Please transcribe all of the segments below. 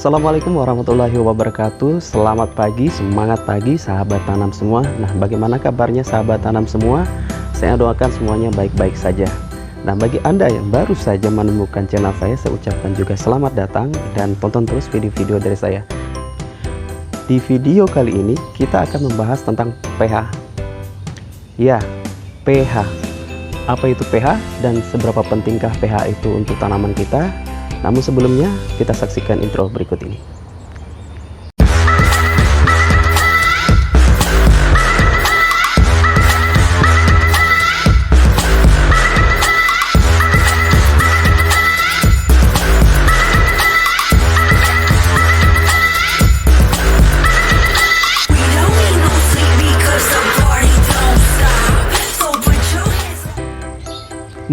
Assalamualaikum warahmatullahi wabarakatuh. Selamat pagi, semangat pagi sahabat tanam semua. Nah, bagaimana kabarnya sahabat tanam semua? Saya doakan semuanya baik-baik saja. Nah, bagi Anda yang baru saja menemukan channel saya ucapkan juga selamat datang dan tonton terus video-video dari saya. Di video kali ini kita akan membahas tentang pH. Ya, pH. Apa itu pH dan seberapa pentingkah pH itu untuk tanaman kita? Namun sebelumnya, kita saksikan intro berikut ini.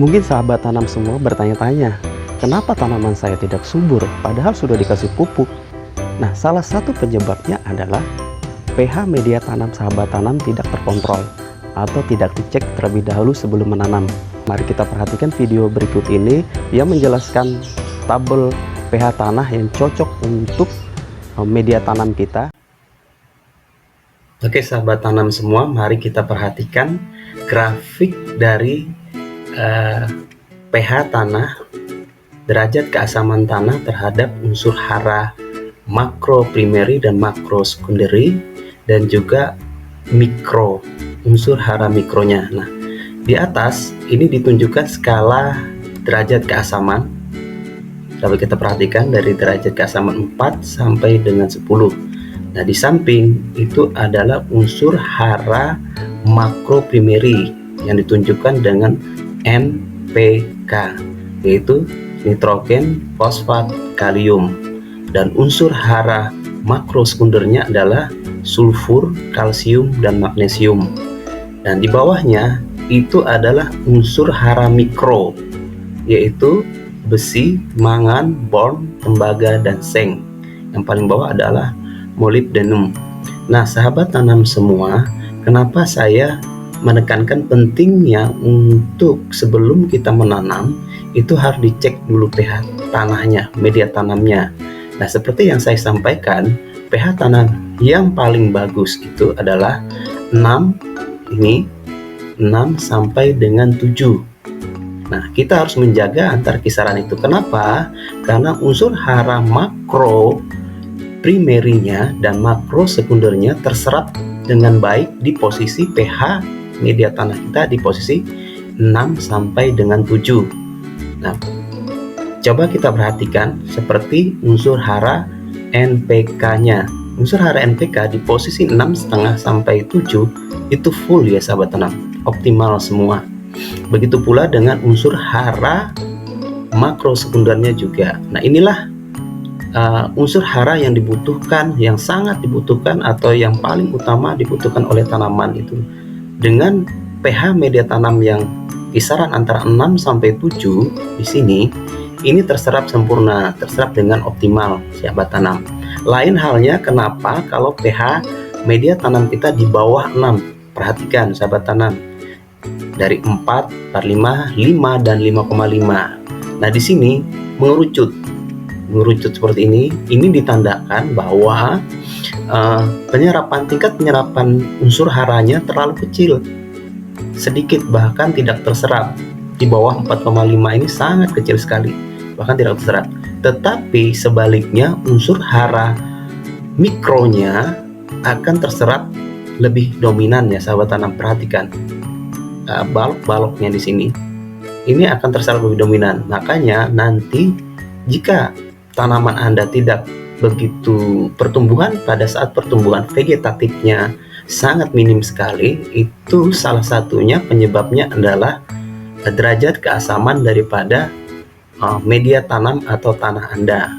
Mungkin sahabat tanam semua bertanya-tanya, kenapa tanaman saya tidak subur padahal sudah dikasih pupuk? Nah, salah satu penyebabnya adalah pH media tanam sahabat tanam tidak terkontrol atau tidak dicek terlebih dahulu sebelum menanam. Mari kita perhatikan video berikut ini yang menjelaskan tabel pH tanah yang cocok untuk media tanam kita. Oke sahabat tanam semua, mari kita perhatikan grafik dari pH tanah, derajat keasaman tanah terhadap unsur hara makro primary dan makro secondary, dan juga mikro, unsur hara mikronya. Nah, di atas ini ditunjukkan skala derajat keasaman. Dapat kita perhatikan dari derajat keasaman 4 sampai dengan 10. Nah, di samping itu adalah unsur hara makro primary yang ditunjukkan dengan NPK, yaitu nitrogen, fosfat, kalium, dan unsur hara makro sekundernya adalah sulfur, kalsium, dan magnesium. Dan di bawahnya itu adalah unsur hara mikro, yaitu besi, mangan, boron, tembaga, dan seng. Yang paling bawah adalah molybdenum. Nah, sahabat tanam semua, kenapa saya menekankan pentingnya untuk sebelum kita menanam itu harus dicek dulu pH tanahnya, media tanamnya. Nah, seperti yang saya sampaikan, pH tanah yang paling bagus itu adalah 6 sampai dengan 7. Nah, kita harus menjaga antar kisaran itu. Kenapa? Karena unsur hara makro primerinya dan makro sekundernya terserap dengan baik di posisi pH media tanah kita di posisi 6 sampai dengan 7. Nah, coba kita perhatikan seperti unsur hara NPK-nya. Unsur hara NPK di posisi 6,5 sampai 7 itu full ya sahabat tanam, optimal semua. Begitu pula dengan unsur hara makro sekundernya juga. Nah, inilah unsur hara yang dibutuhkan, yang sangat dibutuhkan atau yang paling utama dibutuhkan oleh tanaman itu. Dengan pH media tanam yang kisaran antara 6 sampai 7 di sini, ini terserap sempurna, terserap dengan optimal sahabat tanam. Lain halnya kenapa kalau pH media tanam kita di bawah 6. Perhatikan sahabat tanam. Dari 4, 4,5, 5 dan 5,5. Nah, di sini mengerucut seperti ini. Ini ditandakan bahwa tingkat penyerapan unsur haranya terlalu kecil, sedikit bahkan tidak terserap. Di bawah 4,5 ini sangat kecil sekali, bahkan tidak terserap. Tetapi sebaliknya unsur hara mikronya akan terserap lebih dominan ya sahabat tanam. Perhatikan balok-baloknya di sini, ini akan terserap lebih dominan. Makanya nanti jika tanaman Anda tidak begitu pertumbuhan, pada saat pertumbuhan vegetatifnya sangat minim sekali, itu salah satunya penyebabnya adalah derajat keasaman daripada media tanam atau tanah Anda.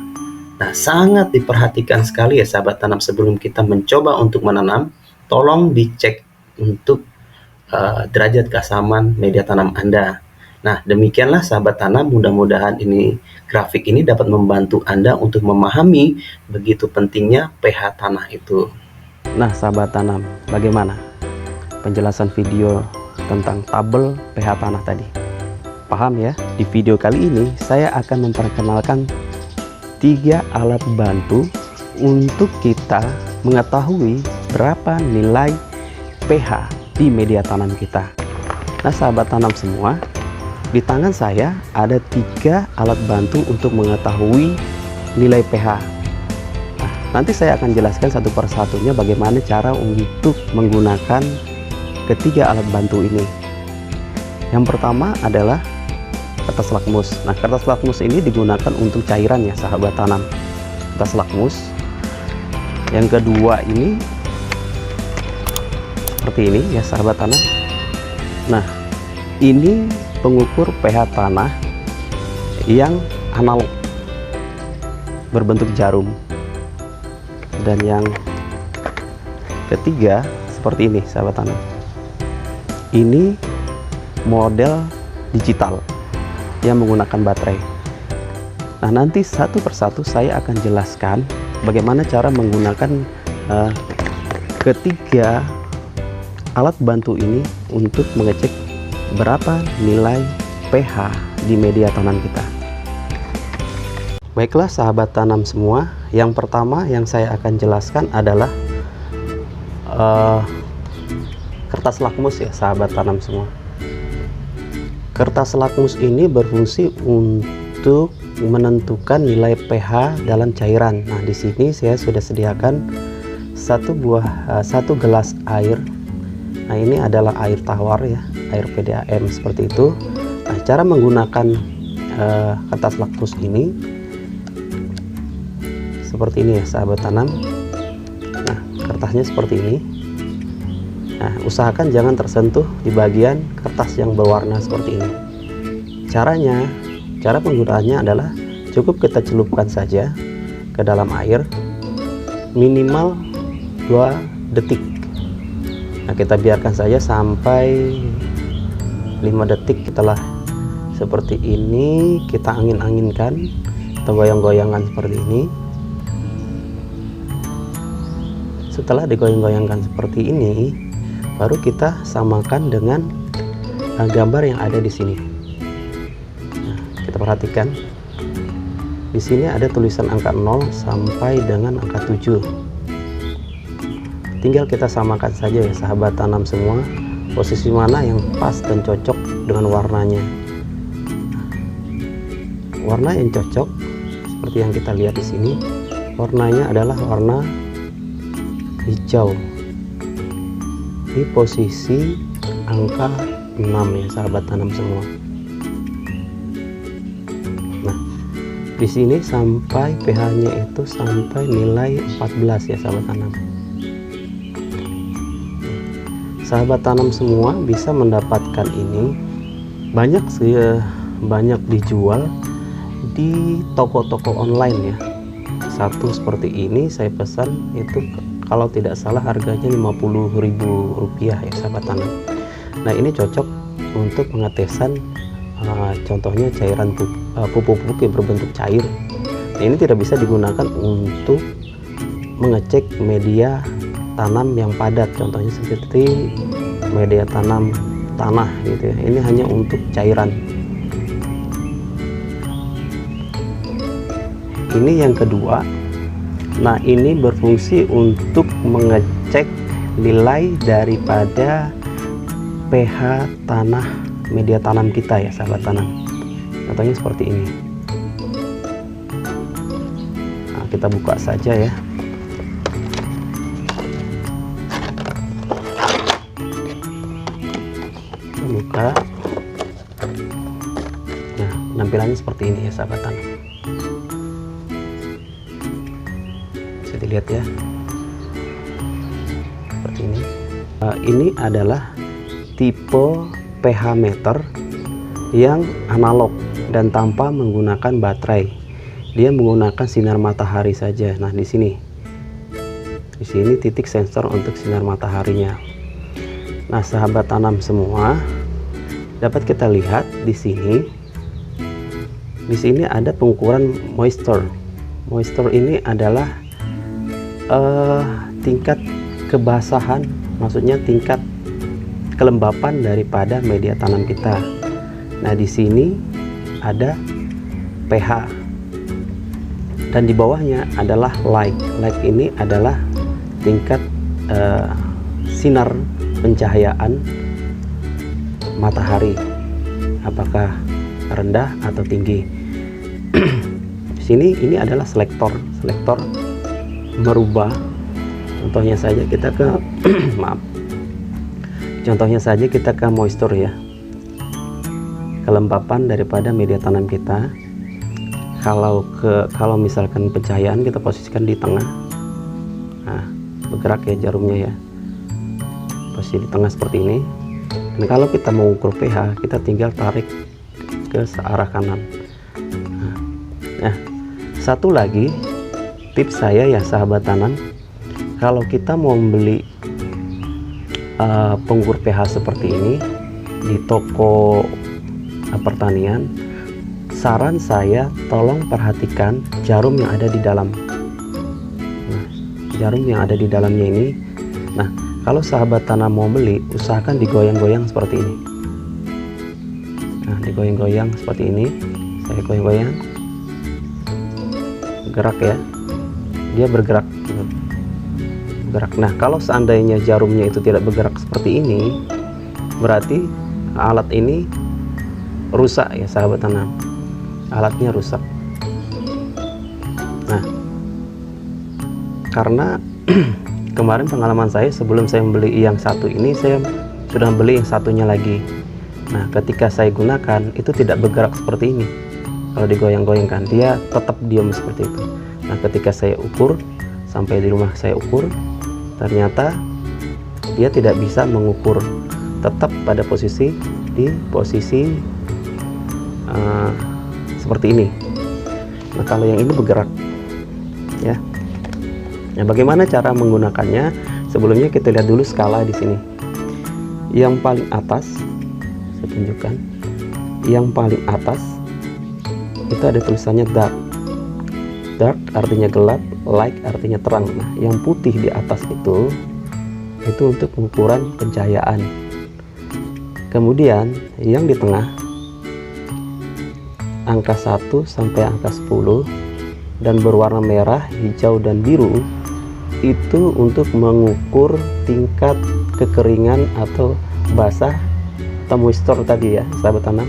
Nah, sangat diperhatikan sekali ya sahabat tanam sebelum kita mencoba untuk menanam, tolong dicek untuk derajat keasaman media tanam Anda. Nah, demikianlah sahabat tanam, mudah-mudahan grafik ini dapat membantu Anda untuk memahami begitu pentingnya pH tanah itu. Nah, sahabat tanam, bagaimana penjelasan video tentang tabel pH tanah tadi? Paham ya? Di video kali ini saya akan memperkenalkan 3 alat bantu untuk kita mengetahui berapa nilai pH di media tanam kita. Nah, sahabat tanam semua, di tangan saya ada 3 alat bantu untuk mengetahui nilai pH. Nah, nanti saya akan jelaskan satu persatunya bagaimana cara untuk menggunakan ketiga alat bantu ini. Yang pertama adalah kertas lakmus. Nah, kertas lakmus ini digunakan untuk cairan ya sahabat tanam, kertas lakmus. Yang kedua ini seperti ini ya sahabat tanam. Nah, ini pengukur pH tanah yang analog berbentuk jarum. Dan yang ketiga seperti ini sahabat tanam, ini model digital yang menggunakan baterai. Nah, nanti satu persatu saya akan jelaskan bagaimana cara menggunakan ketiga alat bantu ini untuk mengecek berapa nilai pH di media tanam kita. Baiklah sahabat tanam semua, yang pertama yang saya akan jelaskan adalah kertas lakmus ya sahabat tanam semua. Kertas lakmus ini berfungsi untuk menentukan nilai pH dalam cairan. Nah, di sini saya sudah sediakan satu gelas air. Nah, ini adalah air tawar ya, air PDAM seperti itu. Nah, cara menggunakan kertas lakmus ini seperti ini ya sahabat tanam. Nah, kertasnya seperti ini. Nah, usahakan jangan tersentuh di bagian kertas yang berwarna seperti ini. Cara penggunaannya adalah cukup kita celupkan saja ke dalam air minimal 2 detik. Nah, kita biarkan saja sampai 5 detik. Setelah seperti ini kita angin-anginkan atau goyang-goyangan seperti ini. Setelah digoyang-goyangkan seperti ini, baru kita samakan dengan gambar yang ada di sini. Nah, kita perhatikan di sini ada tulisan angka 0 sampai dengan angka 7. Tinggal kita samakan saja ya sahabat tanam semua, posisi mana yang pas dan cocok dengan warnanya. Warna yang cocok seperti yang kita lihat di sini, warnanya adalah warna hijau di posisi angka 6 ya sahabat tanam semua. Nah, di sini sampai pH-nya itu sampai nilai 14 ya sahabat tanam. Sahabat tanam semua bisa mendapatkan ini banyak dijual di toko-toko online ya. Satu seperti ini saya pesan itu kalau tidak salah harganya Rp50.000 ya sahabat tanam. Nah, ini cocok untuk pengetesan contohnya cairan pupuk-pupuk yang berbentuk cair. Nah, ini tidak bisa digunakan untuk mengecek media tanam yang padat, contohnya seperti media tanam tanah gitu ya. Ini hanya untuk cairan. Ini yang kedua. Nah, ini berfungsi untuk mengecek nilai daripada pH tanah media tanam kita ya sahabat tanam. Contohnya seperti ini. Nah, kita buka saja ya. Kita buka. Nah, penampilannya seperti ini ya sahabat tanam. Lihat ya, seperti ini. Ini adalah tipe pH meter yang analog dan tanpa menggunakan baterai. Dia menggunakan sinar matahari saja. Nah, di sini titik sensor untuk sinar mataharinya. Nah, sahabat tanam semua, dapat kita lihat di sini. Di sini ada pengukuran moisture. Moisture ini adalah tingkat kebasahan, maksudnya tingkat kelembapan daripada media tanam kita. Nah, di sini ada pH. dan di bawahnya adalah light. Light ini adalah tingkat sinar pencahayaan matahari, apakah rendah atau tinggi. Di sini ini adalah selektor. Selektor merubah. Contohnya saja kita ke maaf. Contohnya saja kita ke moisture ya. Kelembapan daripada media tanam kita. Kalau misalkan pencahayaan kita posisikan di tengah. Nah, bergerak ya jarumnya ya. Posisi di tengah seperti ini. Dan kalau kita mau ukur pH, kita tinggal tarik ke searah kanan. Nah, satu lagi tips saya ya sahabat tanam, kalau kita mau membeli pengukur pH seperti ini di toko pertanian, saran saya tolong perhatikan jarum yang ada di dalam. Nah, jarum yang ada di dalamnya ini, nah kalau sahabat tanam mau beli, usahakan digoyang-goyang seperti ini. Nah, digoyang-goyang seperti ini. Saya goyang-goyang, gerak ya, dia bergerak. Nah, kalau seandainya jarumnya itu tidak bergerak seperti ini, berarti alat ini rusak ya sahabat tanam. Alatnya rusak. Nah, karena kemarin pengalaman saya, sebelum saya membeli yang satu ini, saya sudah beli yang satunya lagi. Nah, ketika saya gunakan itu tidak bergerak seperti ini. Kalau digoyang-goyangkan, dia tetap diam seperti itu. Nah, ketika saya ukur, sampai di rumah saya ukur, ternyata dia tidak bisa mengukur, tetap pada posisi seperti ini. Nah, kalau yang ini bergerak ya. Nah, bagaimana cara menggunakannya? Sebelumnya kita lihat dulu skala di sini. Yang paling atas, saya tunjukkan. Yang paling atas itu ada tulisannya dark. Dark artinya gelap, light artinya terang. Nah, yang putih di atas itu untuk pengukuran pencahayaan. Kemudian yang di tengah, angka 1 sampai angka 10 dan berwarna merah, hijau dan biru itu untuk mengukur tingkat kekeringan atau basah atau moisture tadi ya sahabat tanam,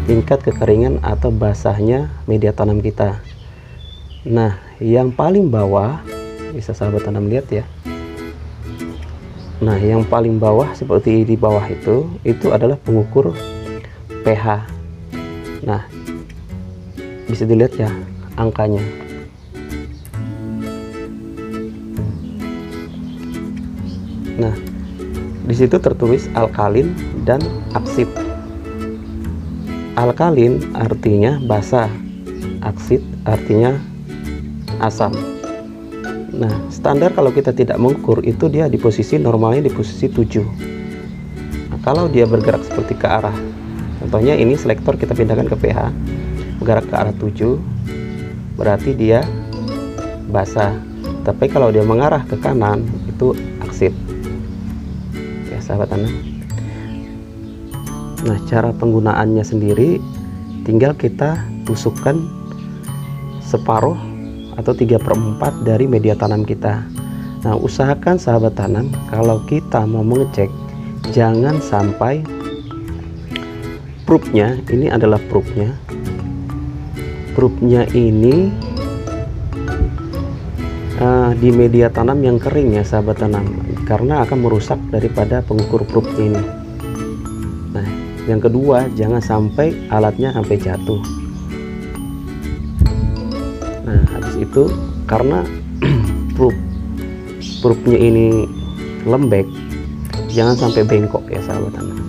tingkat kekeringan atau basahnya media tanam kita. Nah, yang paling bawah bisa sahabat tanam lihat ya. Nah, yang paling bawah seperti di bawah itu adalah pengukur pH. Nah, bisa dilihat ya angkanya. Nah, di situ tertulis alkalin dan aksid. Alkalin artinya basah, aksid artinya asam. Nah, standar kalau kita tidak mengukur itu dia di posisi normalnya di posisi 7. Nah, kalau dia bergerak seperti ke arah, contohnya ini selektor kita pindahkan ke pH, bergerak ke arah 7, berarti dia basah. Tapi kalau dia mengarah ke kanan itu aksid ya sahabat tanam. Nah, cara penggunaannya sendiri tinggal kita tusukkan separuh atau 3/4 dari media tanam kita. Nah, usahakan sahabat tanam kalau kita mau mengecek jangan sampai probe-nya, ini adalah probe-nya. Probe-nya ini di media tanam yang kering ya sahabat tanam, karena akan merusak daripada pengukur probe ini. Nah, yang kedua, jangan sampai alatnya sampai jatuh. Nah, habis itu karena probe-nya ini lembek, jangan sampai bengkok ya sahabat tanam.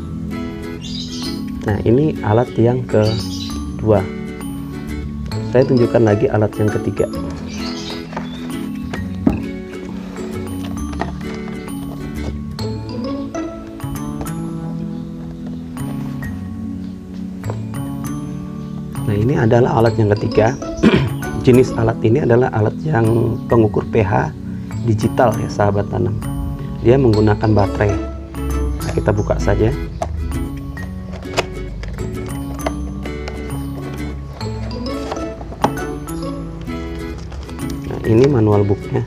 Nah, ini alat yang kedua. Saya tunjukkan lagi alat yang ketiga. Nah, ini adalah alat yang ketiga. Jenis alat ini adalah alat yang pengukur pH digital ya sahabat tanam. Dia menggunakan baterai. Nah, kita buka saja. ini manual booknya,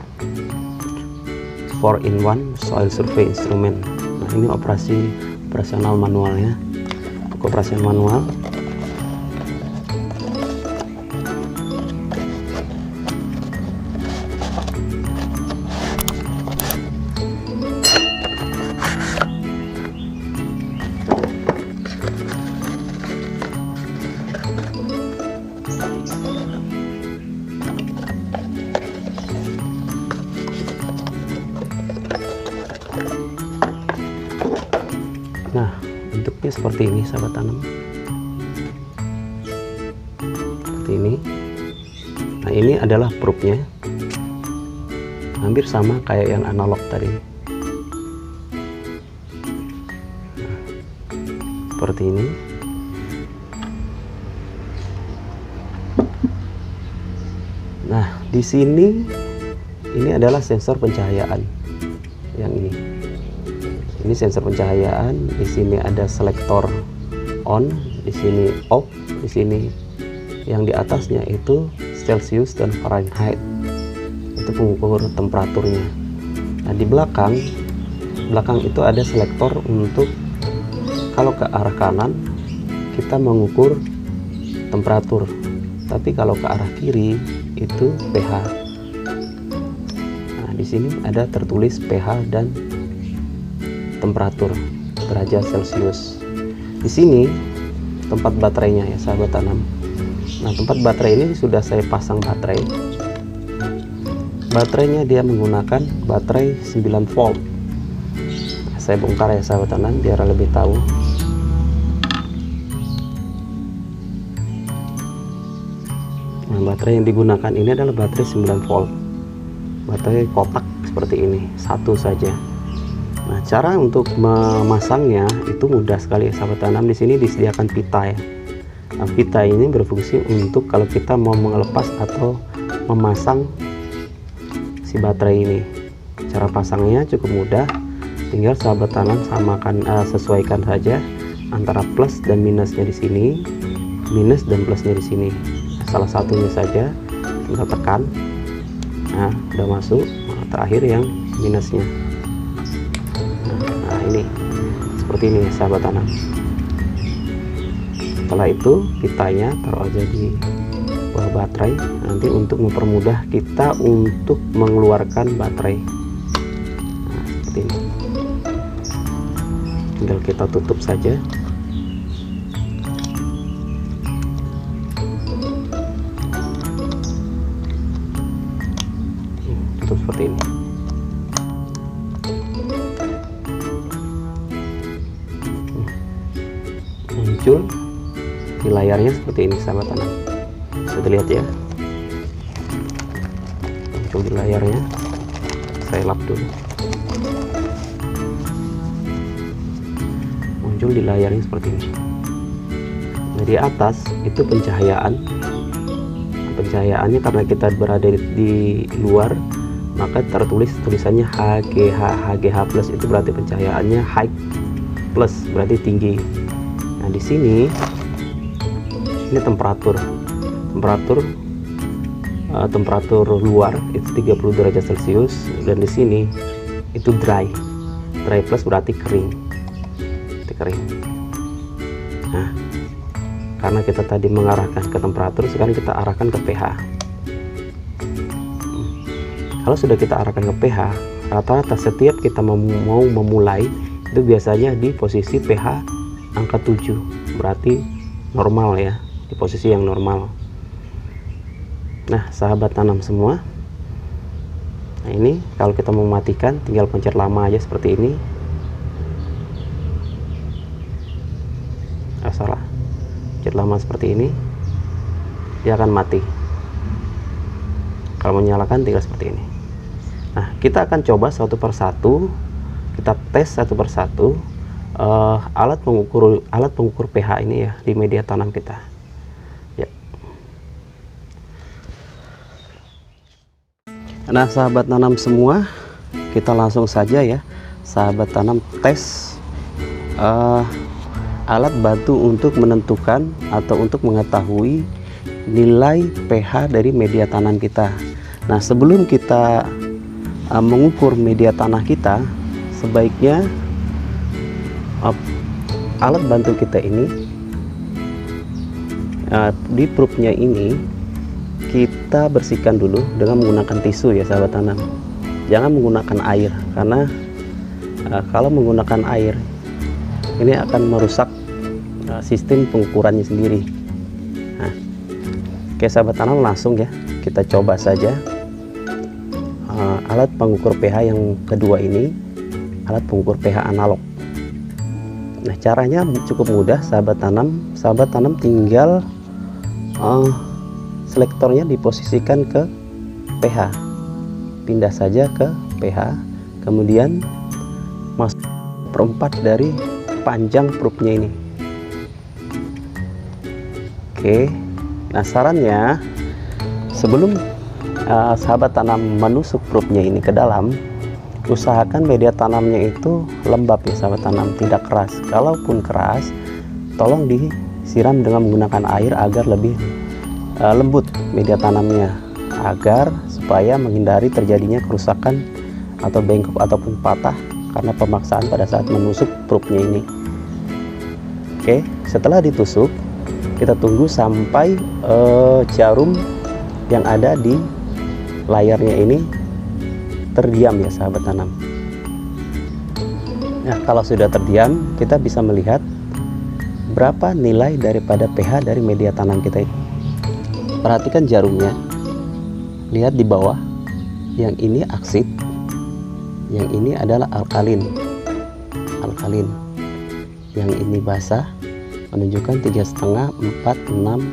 4-in-1 soil survey instrument. Nah, ini operasional manualnya, buku operasi manual. Nah, bentuknya seperti ini sahabat tanam, seperti ini. Nah, ini adalah probe-nya, hampir sama kayak yang analog tadi. Nah, seperti ini. Nah, di sini ini adalah sensor pencahayaan yang ini. Ini sensor pencahayaan, di sini ada selektor on, di sini off, di sini yang di atasnya itu Celsius dan Fahrenheit. Itu pengukur temperaturnya. Nah, di belakang itu ada selektor untuk kalau ke arah kanan kita mengukur temperatur, tapi kalau ke arah kiri itu pH. Nah, di sini ada tertulis pH dan temperatur derajat Celcius. Di sini tempat baterainya ya sahabat tanam. Nah, tempat baterai ini sudah saya pasang baterai. Baterainya dia menggunakan baterai 9 volt. Nah, saya bongkar ya sahabat tanam biar lebih tahu. Nah, baterai yang digunakan ini adalah baterai 9 volt. Baterai kotak seperti ini, satu saja. Nah, cara untuk memasangnya itu mudah sekali ya sahabat tanam. Di sini disediakan pita ya. Nah, pita ini berfungsi untuk kalau kita mau melepas atau memasang si baterai ini. Cara pasangnya cukup mudah, tinggal sahabat tanam sesuaikan saja antara plus dan minusnya di sini, minus dan plusnya di sini. Salah satunya saja tinggal tekan. Nah, udah masuk. Nah, terakhir yang minusnya. Nah, ini seperti ini sahabat tanam. Setelah itu pitanya taruh aja di bawah baterai, nanti untuk mempermudah kita untuk mengeluarkan baterai. Nah, seperti ini. Tinggal kita tutup saja. Tutup seperti ini. Muncul di layarnya seperti ini sahabat tanam, bisa dilihat ya, muncul di layarnya. Saya lap dulu. Muncul di layarnya seperti ini. Dari atas itu pencahayaannya karena kita berada di luar, maka tertulis tulisannya HGH plus, itu berarti pencahayaannya high plus, berarti tinggi. Nah, di sini ini temperatur luar itu 30 derajat Celcius, dan di sini itu dry plus berarti kering. Nah, karena kita tadi mengarahkan ke temperatur, sekarang kita arahkan ke pH. Kalau sudah kita arahkan ke pH, rata-rata setiap kita mau memulai itu biasanya di posisi pH angka 7, berarti normal ya, di posisi yang normal. Nah, sahabat tanam semua, nah ini kalau kita mau matikan tinggal pencet lama aja seperti ini. Salah, pencet lama seperti ini, dia akan mati. Kalau menyalakan tinggal seperti ini. Nah, kita akan coba satu persatu, kita tes satu persatu alat pengukur pH ini ya di media tanam kita ya. Nah, sahabat tanam semua, kita langsung saja ya sahabat tanam tes alat bantu untuk menentukan atau untuk mengetahui nilai pH dari media tanam kita. Nah, sebelum kita mengukur media tanah kita, sebaiknya alat bantu kita ini, di proofnya ini kita bersihkan dulu dengan menggunakan tisu ya sahabat tanam. Jangan menggunakan air, karena kalau menggunakan air ini akan merusak sistem pengukurannya sendiri. Nah, oke sahabat tanam, langsung ya kita coba saja alat pengukur pH yang kedua ini, alat pengukur pH analog. Nah, caranya cukup mudah sahabat tanam. Sahabat tanam tinggal selektornya diposisikan ke pH, pindah saja ke pH, kemudian masuk perempat dari panjang proofnya ini. Oke, nah sarannya sebelum sahabat tanam menusuk proofnya ini ke dalam, usahakan media tanamnya itu lembab ya sahabat tanam, tidak keras. Kalaupun keras, tolong disiram dengan menggunakan air agar lebih lembut media tanamnya, agar supaya menghindari terjadinya kerusakan atau bengkok ataupun patah karena pemaksaan pada saat menusuk proofnya ini. Oke, setelah ditusuk kita tunggu sampai jarum yang ada di layarnya ini terdiam ya sahabat tanam. Nah, kalau sudah terdiam, kita bisa melihat berapa nilai daripada pH dari media tanam kita ini. Perhatikan jarumnya, lihat di bawah, yang ini aksid, yang ini adalah alkalin, yang ini basah, menunjukkan 3,5, 4, 6,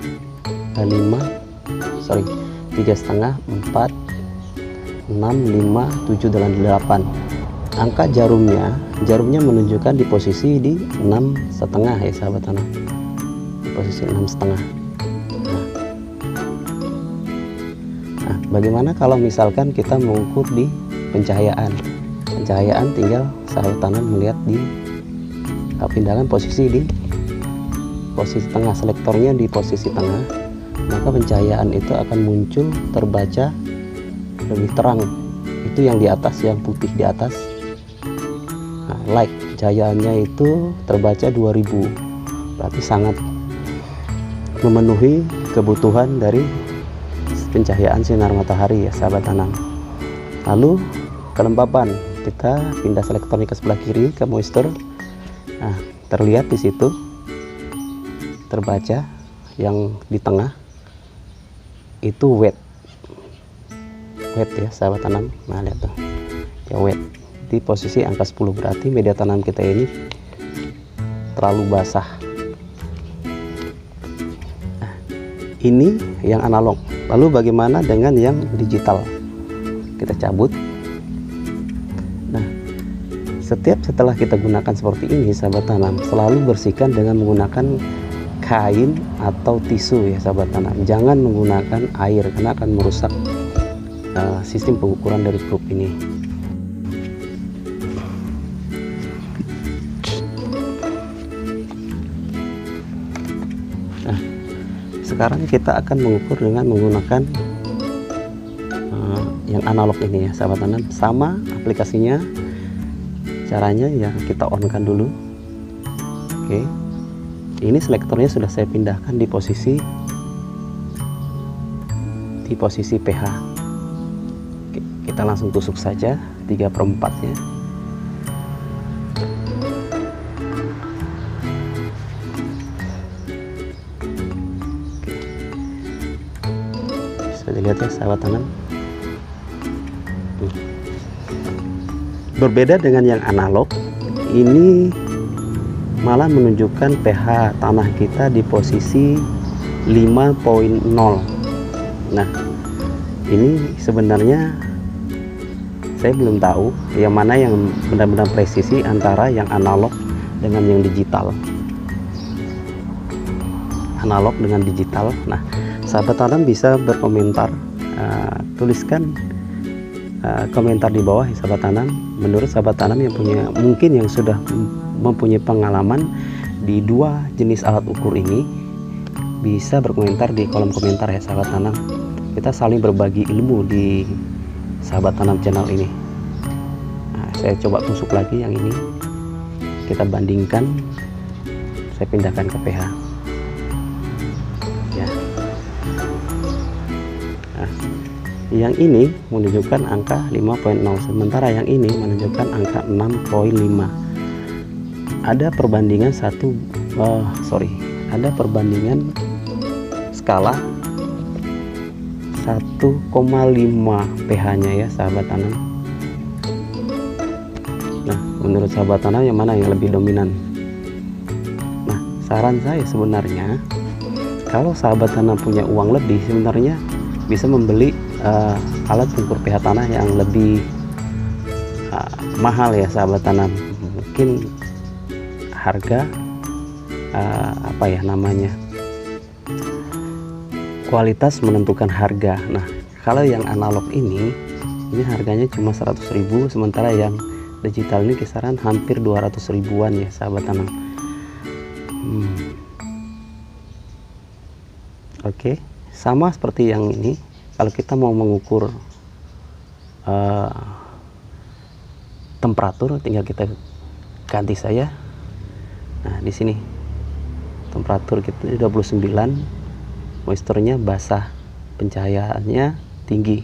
5, 3,5, 4, 6, 5, 7, dan 8. Angka jarumnya menunjukkan di posisi di 6,5 ya sahabat tanam, di posisi 6,5. Nah, bagaimana kalau misalkan kita mengukur di pencahayaan? Pencahayaan tinggal sahabat tanam melihat di pindahkan posisi di posisi tengah, selektornya di posisi tengah, maka pencahayaan itu akan muncul terbaca lebih terang. Itu yang di atas, yang putih di atas. Nah, light pencahayaannya itu terbaca 2000, berarti sangat memenuhi kebutuhan dari pencahayaan sinar matahari ya sahabat tanam. Lalu kelembapan, kita pindah selektornya ke sebelah kiri ke moisture. Nah, terlihat di situ terbaca yang di tengah itu wet ya sahabat tanam. Nah, lihat tuh ya, wet di posisi angka 10, berarti media tanam kita ini terlalu basah. Nah, ini yang analog. Lalu bagaimana dengan yang digital? Kita cabut. Nah, setelah kita gunakan seperti ini sahabat tanam, selalu bersihkan dengan menggunakan kain atau tisu ya sahabat tanam. Jangan menggunakan air karena akan merusak sistem pengukuran dari proop ini. Nah, sekarang kita akan mengukur dengan menggunakan yang analog ini ya sahabat tanam. Sama aplikasinya, caranya ya kita on kan dulu. Oke, ini selektornya sudah saya pindahkan di posisi pH. Oke, kita langsung tusuk saja 3/4 ya. Bisa dilihat ya sahabat tanam. Berbeda dengan yang analog, ini malah menunjukkan pH tanah kita di posisi 5.0. Nah, ini sebenarnya saya belum tahu yang mana yang benar-benar presisi antara yang analog dengan yang digital. Analog dengan digital. Nah, sahabat tanam bisa berkomentar, tuliskan komentar di bawah ya sahabat tanam. Menurut sahabat tanam yang mungkin yang sudah mempunyai pengalaman di dua jenis alat ukur ini, bisa berkomentar di kolom komentar ya sahabat tanam. kita saling berbagi ilmu di Sahabat Tanam channel ini. Nah, saya coba tusuk lagi yang ini, kita bandingkan, saya pindahkan ke pH ya. Nah, yang ini menunjukkan angka 5.0, sementara yang ini menunjukkan angka 6.5. Ada perbandingan ada perbandingan skala 1,5 pH nya ya sahabat tanam. Nah, menurut sahabat tanam yang mana yang lebih dominan? Nah, saran saya sebenarnya, kalau sahabat tanam punya uang lebih, sebenarnya bisa membeli alat pengukur pH tanah yang lebih mahal ya sahabat tanam. Mungkin harga kualitas menentukan harga. Nah, kalau yang analog ini harganya cuma 100.000, sementara yang digital ini kisaran hampir 200 ribuan ya sahabat tanam. Oke, sama seperti yang ini, kalau kita mau mengukur temperatur, tinggal kita ganti saja. Nah, di sini temperatur kita 29, moisturnya basah, pencahayaannya tinggi.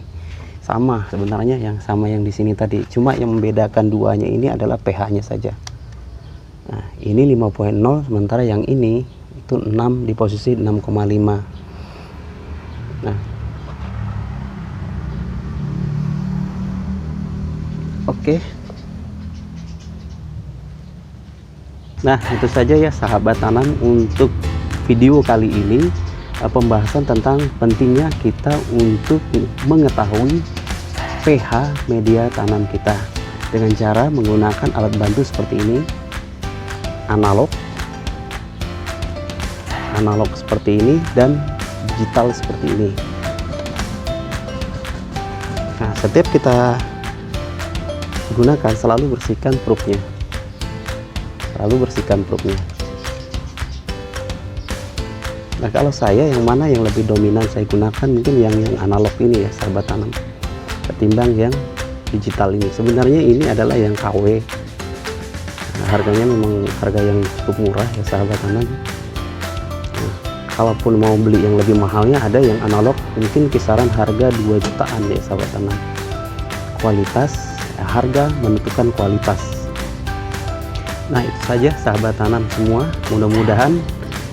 Sama sebenarnya yang di sini tadi, cuma yang membedakan duanya ini adalah pH-nya saja. Nah, ini 5.0, sementara yang ini itu 6, di posisi 6,5. Nah, oke. Nah, itu saja ya sahabat tanam untuk video kali ini, pembahasan tentang pentingnya kita untuk mengetahui pH media tanam kita dengan cara menggunakan alat bantu seperti ini, analog seperti ini, dan digital seperti ini. Nah, setiap kita gunakan selalu bersihkan probe-nya, Nah, kalau saya yang mana yang lebih dominan saya gunakan, mungkin yang analog ini ya sahabat tanam, ketimbang yang digital ini. Sebenarnya ini adalah yang KW. Nah, harganya memang harga yang cukup murah ya sahabat tanam. Nah, kalaupun mau beli yang lebih mahalnya, ada yang analog mungkin kisaran harga 2 jutaan ya sahabat tanam. Kualitas, harga menentukan kualitas. Nah, itu saja sahabat tanam semua, mudah-mudahan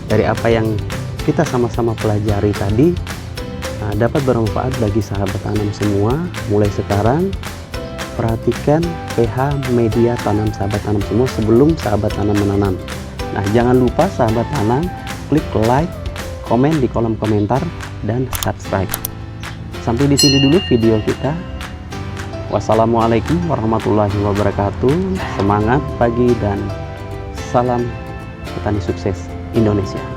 dari apa yang kita sama-sama pelajari tadi dapat bermanfaat bagi sahabat tanam semua. Mulai sekarang perhatikan pH media tanam sahabat tanam semua sebelum sahabat tanam menanam. Nah, jangan lupa sahabat tanam klik like, komen di kolom komentar, dan subscribe. Sampai di sini dulu video kita. Wassalamualaikum warahmatullahi wabarakatuh. Semangat pagi dan salam petani sukses Indonesia.